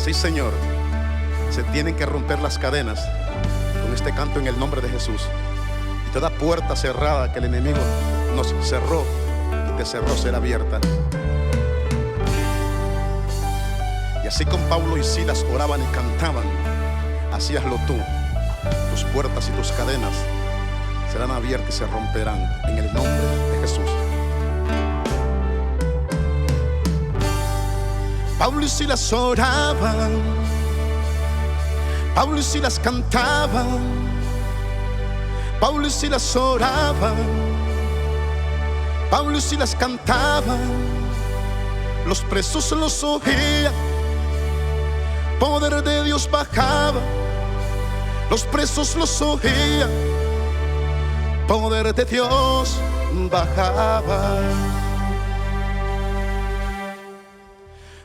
Sí, Señor, se tienen que romper las cadenas con este canto en el nombre de Jesús. Y toda puerta cerrada que el enemigo nos cerró y te cerró será abierta. Y así como Pablo y Silas oraban y cantaban, así hazlo tú. Tus puertas y tus cadenas serán abiertas y se romperán en el nombre de Jesús. Pablo y Silas oraban, Pablo y Silas cantaban, Pablo y Silas oraban, Pablo y Silas cantaban. Los presos los oían, poder de Dios bajaba. Los presos los oían, poder de Dios bajaba.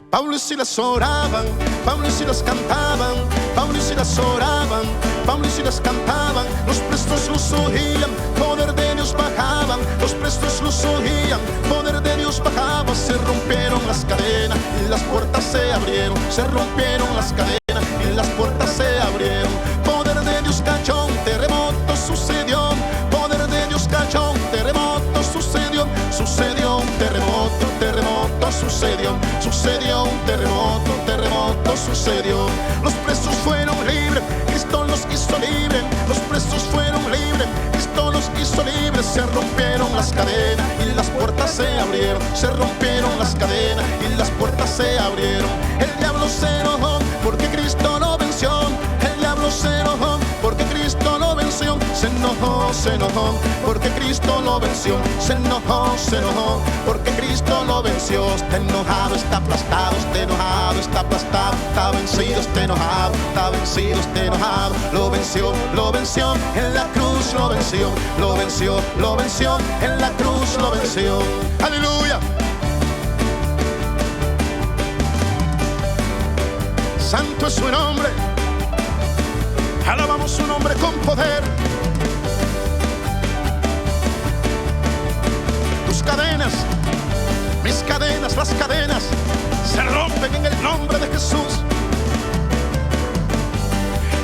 Pablo y Silas oraban, Pablo y Silas cantaban, Pablo y Silas oraban, Pablo y Silas cantaban. Los presos los oían, poder de Dios bajaban. Los presos los oían, poder de Dios bajaba. Se rompieron las cadenas y las puertas se abrieron. Se rompieron las cadenas y las puertas se abrieron. Poder de Dios cayó, un terremoto sucedió. Poder de Dios cayó, un terremoto sucedió. Sucedió un terremoto, sucedió. Sucedió un terremoto sucedió. Los presos fueron libres, Cristo los hizo libres. Los presos fueron libres, Cristo los hizo libres. Se rompieron las cadenas y las puertas se abrieron. Se rompieron las cadenas y las puertas se abrieron. El diablo se enojó porque Cristo lo venció. El diablo se enojó porque Cristo lo venció. Se enojó porque Cristo lo venció. Se enojó porque Cristo lo venció. Está enojado, está aplastado, está enojado, está aplastado, está vencido, está enojado, está vencido, está enojado. Lo venció, en la cruz lo venció, en la cruz lo venció. Aleluya. Santo es su nombre. Alabamos su nombre con poder. Tus cadenas, mis cadenas, las cadenas se rompen en el nombre de Jesús.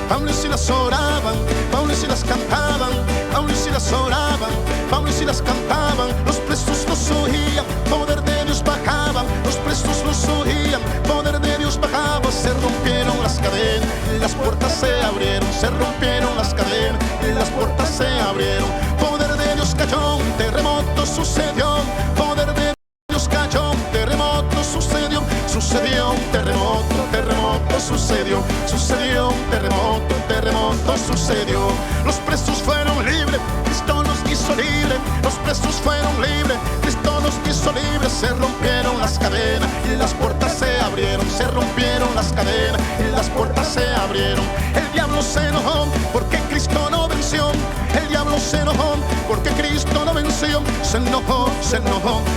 Pablo y Silas oraban, Pablo y Silas cantaban, Pablo y Silas oraban, Pablo y Silas cantaban. Los presos los oían, poder de Dios bajaba. Los presos los oían, poder de Dios bajaba. Se rompieron las cadenas y las puertas se abrieron. Se rompieron las cadenas y las puertas se abrieron. Poder de Dios cayó, un terremoto sucedió. Poder de Dios cayó, un terremoto sucedió. Sucedió un terremoto sucedió. Sucedió un terremoto sucedió. Los presos fueron libres, Cristo los hizo libres. Los presos fueron libres, Cristo los hizo libres. Se rompieron las cadenas y las puertas se abrieron. Se rompieron las cadenas y las puertas se abrieron. El diablo se enojó porque Cristo no venció. El diablo se enojó porque Cristo lo venció. Se enojó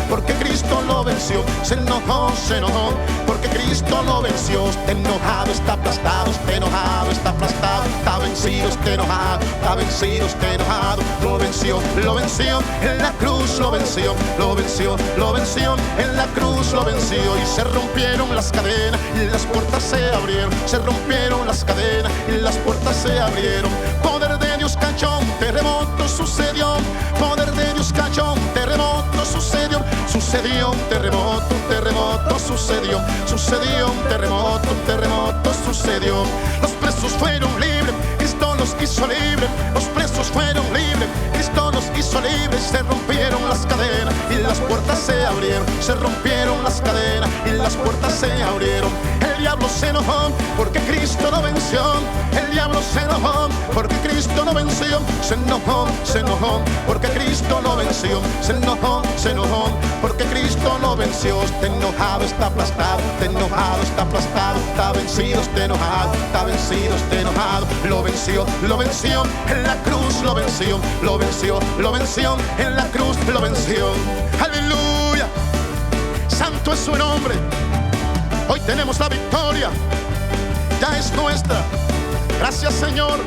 porque Cristo lo venció. Se enojó porque Cristo lo venció. Está enojado, está aplastado, está enojado, está aplastado, está vencido, está enojado, está vencido, está enojado. Lo venció, en la cruz lo venció, en la cruz lo venció. Y se rompieron las cadenas y las puertas se abrieron. Se rompieron las cadenas y las puertas se abrieron. Poder de Dios cayó, un terremoto sucedió. Poder de Dios cayó, un terremoto sucedió. Sucedió un terremoto sucedió. Sucedió un terremoto sucedió. Los presos fueron libres, Cristo los hizo libres. Los presos fueron libres, Cristo los hizo libres. Se rompieron las cadenas y las puertas se abrieron. Se rompieron las cadenas y las puertas se abrieron. El diablo se enojó porque Cristo lo venció. El diablo se enojó porque Cristo lo venció. Se enojó porque Cristo lo venció. Se enojó porque Cristo lo venció. Está enojado, está aplastado, está enojado, está aplastado, está vencido, está enojado, está vencido, está enojado. Lo venció, en la cruz lo venció, en la cruz lo venció. Aleluya. Santo es su nombre. Hoy tenemos la victoria, ya es nuestra. Gracias, Señor.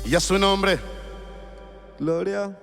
y a su nombre. Gloria.